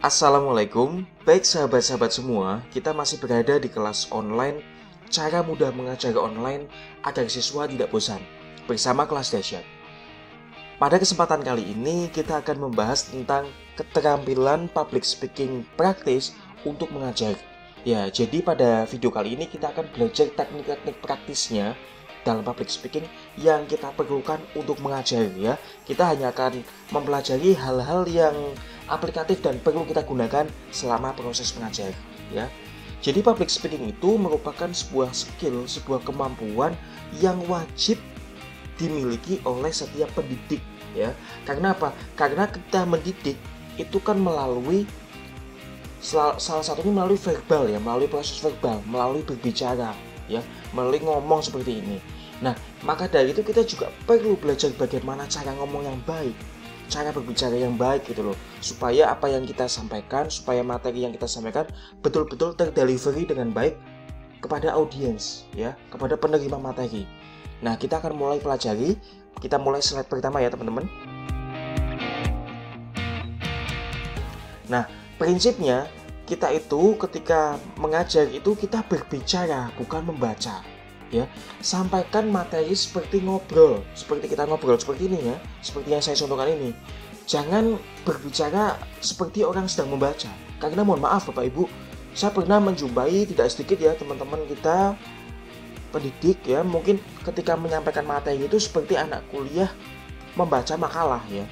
Assalamualaikum, baik sahabat-sahabat semua, kita masih berada di kelas online cara mudah mengajar online agar siswa tidak bosan bersama kelas dahsyat. Pada kesempatan kali ini kita akan membahas tentang keterampilan public speaking praktis untuk mengajar. Ya, jadi pada video kali ini kita akan belajar teknik-teknik praktisnya dalam public speaking yang kita perlukan untuk mengajar ya. Kita hanya akan mempelajari hal-hal yang aplikatif dan perlu kita gunakan selama proses mengajar ya. Jadi public speaking itu merupakan sebuah skill, sebuah kemampuan yang wajib dimiliki oleh setiap pendidik ya. Karena apa? Karena kita mendidik itu kan melalui salah satunya melalui verbal ya, melalui proses verbal, melalui berbicara ya, melalui ngomong seperti ini. Nah, maka dari itu kita juga perlu belajar bagaimana cara ngomong yang baik, cara berbicara yang baik gitu loh, supaya apa yang kita sampaikan, supaya materi yang kita sampaikan betul-betul terdelivery dengan baik kepada audiens ya, kepada penerima materi. Nah, kita akan mulai pelajari. Kita mulai slide pertama ya teman-teman. Nah, prinsipnya kita itu ketika mengajar itu kita berbicara bukan membaca ya. Sampaikan materi seperti ngobrol, seperti kita ngobrol seperti ini ya, seperti yang saya contohkan ini. Jangan berbicara seperti orang sedang membaca. Karena mohon maaf Bapak Ibu, saya pernah menjumpai tidak sedikit ya teman-teman kita pendidik ya, mungkin ketika menyampaikan materi itu seperti anak kuliah membaca makalah ya.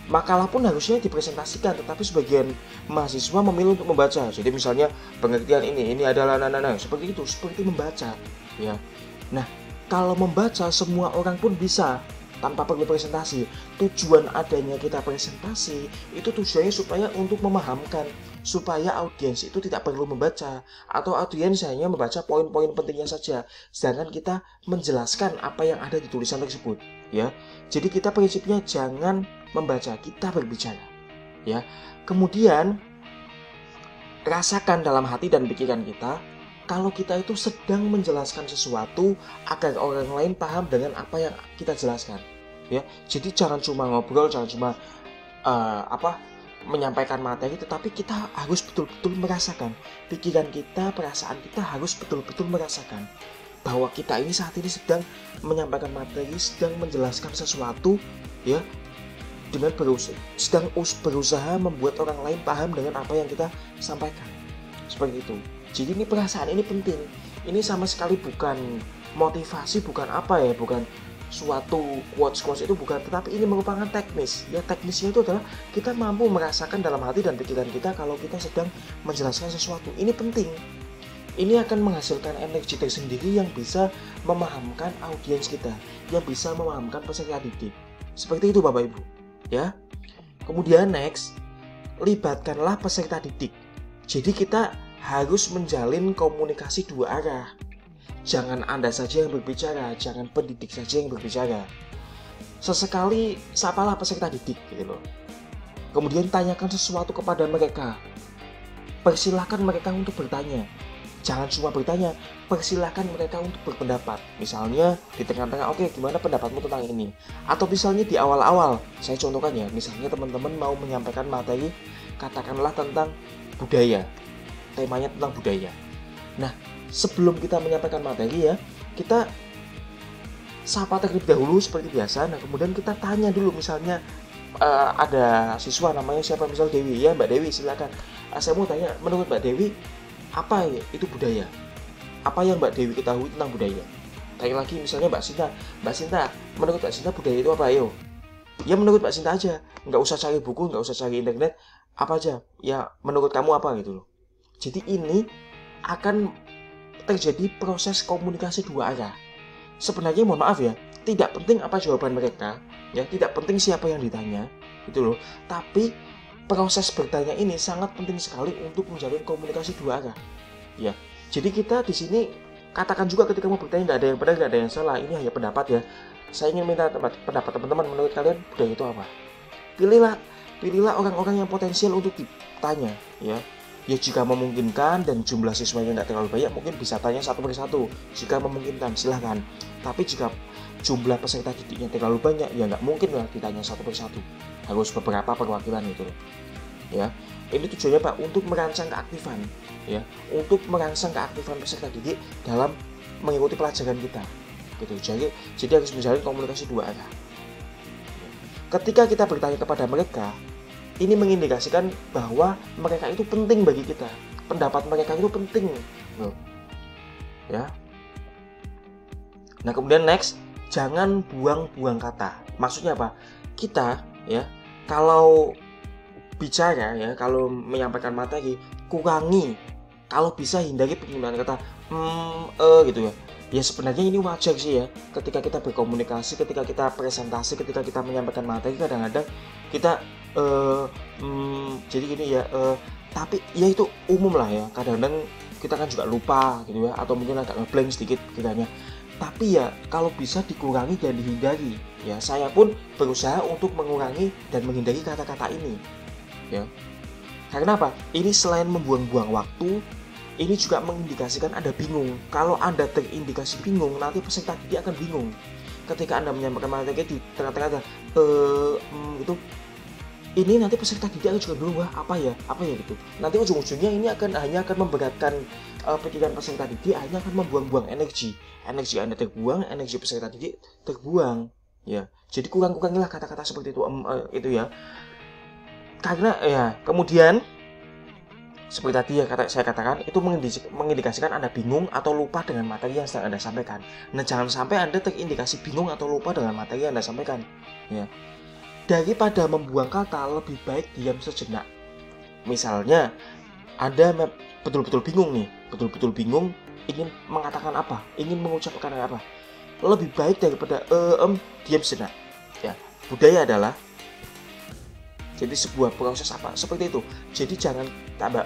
Makalah pun harusnya dipresentasikan, tetapi sebagian mahasiswa memilih untuk membaca. Jadi misalnya pengertian ini adalah seperti itu, seperti membaca ya. Nah, kalau membaca semua orang pun bisa tanpa perlu presentasi. Tujuan adanya kita presentasi itu tujuannya supaya untuk memahamkan, supaya audiens itu tidak perlu membaca atau audiens hanya membaca poin-poin pentingnya saja, sedangkan kita menjelaskan apa yang ada di tulisan tersebut ya. Jadi kita prinsipnya jangan membaca, kita berbicara ya. Kemudian rasakan dalam hati dan pikiran kita kalau kita itu sedang menjelaskan sesuatu agar orang lain paham dengan apa yang kita jelaskan ya. Jadi jangan cuma ngobrol, jangan cuma menyampaikan materi, tetapi kita harus betul-betul merasakan. Pikiran kita, perasaan kita harus betul-betul merasakan bahwa kita ini saat ini sedang menyampaikan materi, sedang menjelaskan sesuatu ya, dengan sedang berusaha membuat orang lain paham dengan apa yang kita sampaikan. Seperti itu. Jadi ini perasaan ini penting. Ini sama sekali bukan motivasi, bukan apa ya, bukan suatu quotes itu bukan, tetapi ini merupakan teknis. Ya, teknisnya itu adalah kita mampu merasakan dalam hati dan pikiran kita kalau kita sedang menjelaskan sesuatu. Ini penting. Ini akan menghasilkan energi tersendiri yang bisa memahamkan audiens kita, yang bisa memahamkan peserta didik. Seperti itu Bapak Ibu, ya. Kemudian next, libatkanlah peserta didik. Jadi kita harus menjalin komunikasi dua arah. Jangan Anda saja yang berbicara, jangan pendidik saja yang berbicara. Sesekali sapalah peserta didik gitu loh. Kemudian tanyakan sesuatu kepada mereka. Persilahkan mereka untuk bertanya. Jangan cuma bertanya, persilahkan mereka untuk berpendapat. Misalnya di tengah-tengah, oke, gimana pendapatmu tentang ini? Atau misalnya di awal-awal, saya contohkan ya, misalnya teman-teman mau menyampaikan materi, katakanlah tentang budaya. Temanya tentang budaya. Nah, sebelum kita menyampaikan materi ya, kita sapa terlebih dahulu seperti biasa. Nah, kemudian kita tanya dulu, misalnya ada siswa namanya siapa, misal Dewi ya, Mbak Dewi silakan. Saya mau tanya, menurut Mbak Dewi apa itu budaya? Apa yang Mbak Dewi ketahui tentang budaya? Tanya lagi misalnya Mbak Sinta, menurut Mbak Sinta budaya itu apa? Ayo. Ya menurut Mbak Sinta aja, nggak usah cari buku, nggak usah cari internet, apa aja. Ya menurut kamu apa gitu loh. Jadi ini akan terjadi proses komunikasi dua arah. Sebenarnya mohon maaf ya, tidak penting apa jawaban mereka, ya tidak penting siapa yang ditanya, gitu loh. Tapi proses bertanya ini sangat penting sekali untuk menjalin komunikasi dua arah, ya. Jadi kita di sini katakan juga ketika mau bertanya nggak ada yang benar, nggak ada yang salah. Ini hanya pendapat ya. Saya ingin minta pendapat teman-teman, menurut kalian budaya itu apa? Pilihlah orang-orang yang potensial untuk ditanya, ya. Ya jika memungkinkan dan jumlah siswanya nggak terlalu banyak, mungkin bisa tanya satu persatu. Jika memungkinkan silahkan. Tapi jika jumlah peserta didiknya terlalu banyak, ya nggak mungkin lah ditanya satu persatu. Harus beberapa perwakilan itu. Ya. Ini tujuannya Pak untuk merangsang keaktifan, ya, untuk merangsang keaktifan peserta didik dalam mengikuti pelajaran kita. Gitu. Jadi harus menjalin komunikasi dua arah. Ketika kita bertanya kepada mereka, ini mengindikasikan bahwa mereka itu penting bagi kita. Pendapat mereka itu penting, loh. Ya. Nah, kemudian next, jangan buang-buang kata. Maksudnya apa? Kita, ya, kalau bicara, ya, kalau menyampaikan materi, kurangi, kalau bisa hindari penggunaan kata gitu ya. Ya sebenarnya ini wajar sih ya, ketika kita berkomunikasi, ketika kita presentasi, ketika kita menyampaikan materi, kadang-kadang kita jadi gini ya, tapi ya itu umum lah ya, kadang-kadang kita kan juga lupa gitu ya, atau mungkin agak ngeblank sedikit kiranya. Tapi ya kalau bisa dikurangi dan dihindari, ya saya pun berusaha untuk mengurangi dan menghindari kata-kata ini, ya. Karena apa? Ini selain membuang-buang waktu, ini juga mengindikasikan Anda bingung. Kalau Anda terindikasi bingung, nanti peserta didik akan bingung. Ketika Anda menyampaikan materi di tengah-tengah gitu, ini nanti peserta didik akan juga bingung, wah apa ya gitu. Nanti ujung-ujungnya ini hanya akan memberatkan pikiran peserta didik, hanya akan membuang-buang energi Anda terbuang, energi peserta didik terbuang, ya. Jadi kurang-kurangilah kata-kata seperti itu ya. Karena ya kemudian seperti tadi ya saya katakan, itu mengindikasikan Anda bingung atau lupa dengan materi yang sedang Anda sampaikan. Nah, jangan sampai Anda terindikasi bingung atau lupa dengan materi yang Anda sampaikan, ya. Daripada membuang kata, lebih baik diam sejenak. Misalnya, Anda betul-betul bingung, ingin mengatakan apa, ingin mengucapkan apa. Lebih baik daripada diam sejenak, ya. Budaya adalah jadi sebuah proses apa seperti itu. Jadi jangan tambah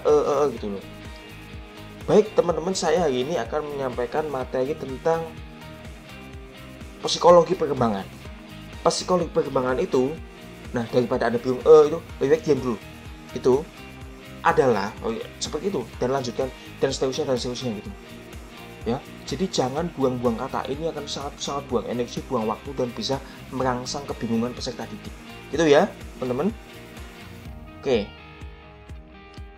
gitu loh. Baik teman-teman, saya hari ini akan menyampaikan materi tentang psikologi perkembangan. Psikologi perkembangan itu, nah daripada Anda bingung itu, lebih baik diam dulu. Itu adalah seperti itu, dan lanjutkan dan seterusnya gitu. Ya, jadi jangan buang-buang kata. Ini akan sangat buang energi, buang waktu, dan bisa merangsang kebingungan peserta didik. Gitu ya, teman-teman. Oke.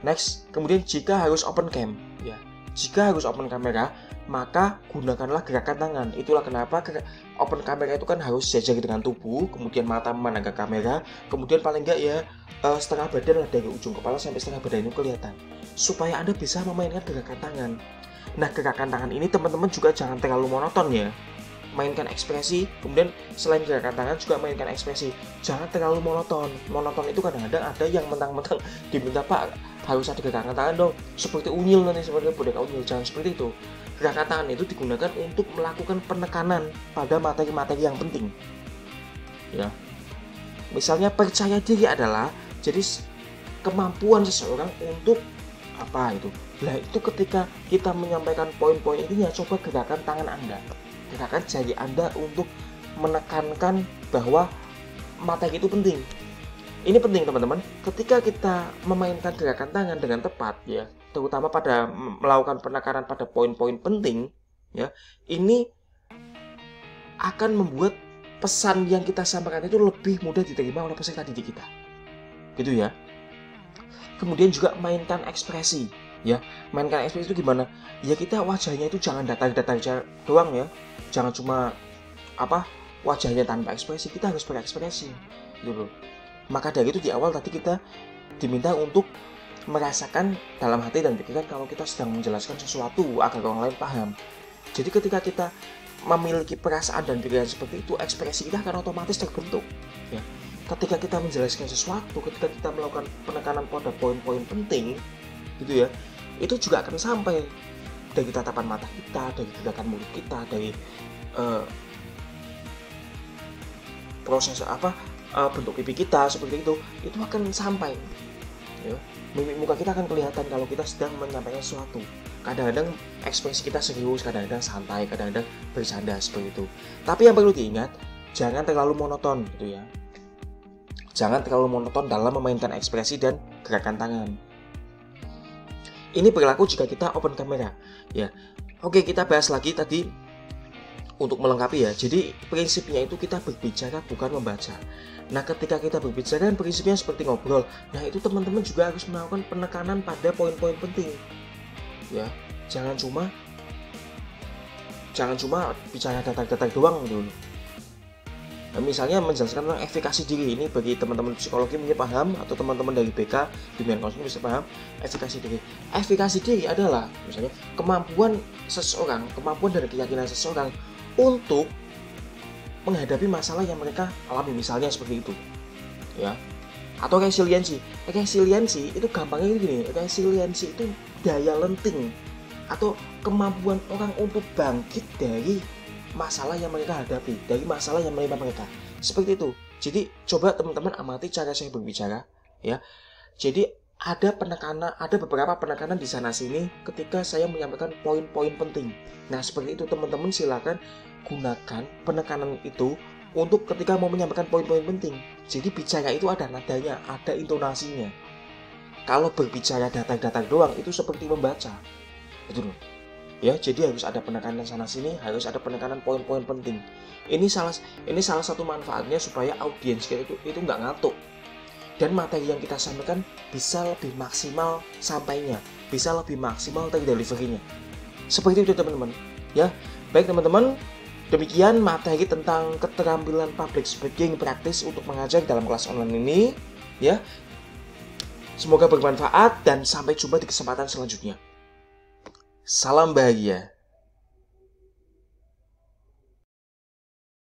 Next, kemudian jika harus open cam, ya. Jika harus open kamera, maka gunakanlah gerakan tangan. Itulah kenapa open kamera itu kan harus sejajar dengan tubuh, kemudian mata memandang ke kamera, kemudian paling enggak ya setengah badan lah, dari ujung kepala sampai setengah badan itu kelihatan, supaya Anda bisa memainkan gerakan tangan. Nah, gerakan tangan ini teman-teman juga jangan terlalu monoton ya. Mainkan ekspresi, kemudian selain gerakan tangan juga mainkan ekspresi. Jangan terlalu monoton. Monoton itu kadang-kadang ada yang mentang-mentang diminta, Pak harus ada gerakan tangan dong, seperti unyil nanti, seperti boneka unyil. Jangan seperti itu. Gerakan tangan itu digunakan untuk melakukan penekanan pada materi-materi yang penting, ya. Misalnya percaya diri adalah jadi kemampuan seseorang untuk apa itu. Nah, itu ketika kita menyampaikan poin-poin intinya, coba gerakan tangan Anda, gerakan jari Anda untuk menekankan bahwa materi itu penting. Ini penting teman-teman. Ketika kita memainkan gerakan tangan dengan tepat, ya, terutama pada melakukan penekanan pada poin-poin penting, ya, ini akan membuat pesan yang kita sampaikan itu lebih mudah diterima oleh peserta didik kita. Gitu ya. Kemudian juga mainkan ekspresi, ya. Mainkan ekspresi itu gimana? Ya kita wajahnya itu jangan datar-datar doang ya. Jangan cuma wajahnya tanpa ekspresi, kita harus berekspresi. Gitu. Maka dari itu di awal tadi kita diminta untuk merasakan dalam hati dan pikiran kalau kita sedang menjelaskan sesuatu agar orang lain paham. Jadi ketika kita memiliki perasaan dan pikiran seperti itu, ekspresi kita akan otomatis terbentuk, ya. Ketika kita menjelaskan sesuatu, ketika kita melakukan penekanan pada poin-poin penting, gitu ya, itu juga akan sampai dari tatapan mata kita, dari gerakan mulut kita, dari proses bentuk pipi kita seperti itu akan sampai, ya. Mimik muka kita akan kelihatan kalau kita sedang menyampaikan sesuatu. Kadang-kadang ekspresi kita serius, kadang-kadang santai, kadang-kadang bercanda seperti itu. Tapi yang perlu diingat, jangan terlalu monoton, gitu ya. Jangan terlalu monoton dalam memainkan ekspresi dan gerakan tangan. Ini berlaku jika kita open kamera, ya. Oke, kita bahas lagi tadi untuk melengkapi ya. Jadi prinsipnya itu kita berbicara bukan membaca. Nah, ketika kita berbicara kan prinsipnya seperti ngobrol. Nah, itu teman-teman juga harus melakukan penekanan pada poin-poin penting. Ya, jangan cuma bicara datar-datar doang gitu. Nah, misalnya menjelaskan tentang efikasi diri, ini bagi teman-teman psikologi mungkin paham, atau teman-teman dari BK bimbingan konseling bisa paham. Efikasi diri adalah misalnya kemampuan dan keyakinan seseorang untuk menghadapi masalah yang mereka alami, misalnya seperti itu ya. Atau resiliensi itu gampangnya gini, resiliensi itu daya lenting atau kemampuan orang untuk bangkit dari masalah yang mereka hadapi, dari masalah yang menimpa mereka. Seperti itu. Jadi coba teman-teman amati cara saya berbicara ya. Jadi ada beberapa penekanan di sana sini ketika saya menyampaikan poin-poin penting. Nah, seperti itu teman-teman silakan gunakan penekanan itu untuk ketika mau menyampaikan poin-poin penting. Jadi bicara itu ada nadanya, ada intonasinya. Kalau berbicara datar-datar doang itu seperti membaca. Betul. Ya, jadi harus ada penekanan sana sini, harus ada penekanan poin-poin penting. Ini salah satu manfaatnya supaya audiens kita itu nggak ngantuk. Dan materi yang kita sampaikan bisa lebih maksimal sampainya, bisa lebih maksimal delivery-nya. Seperti itu teman-teman. Ya, baik teman-teman, demikian materi tentang keterampilan public speaking praktis untuk mengajar dalam kelas online ini. Ya, semoga bermanfaat dan sampai jumpa di kesempatan selanjutnya. Salam bahagia.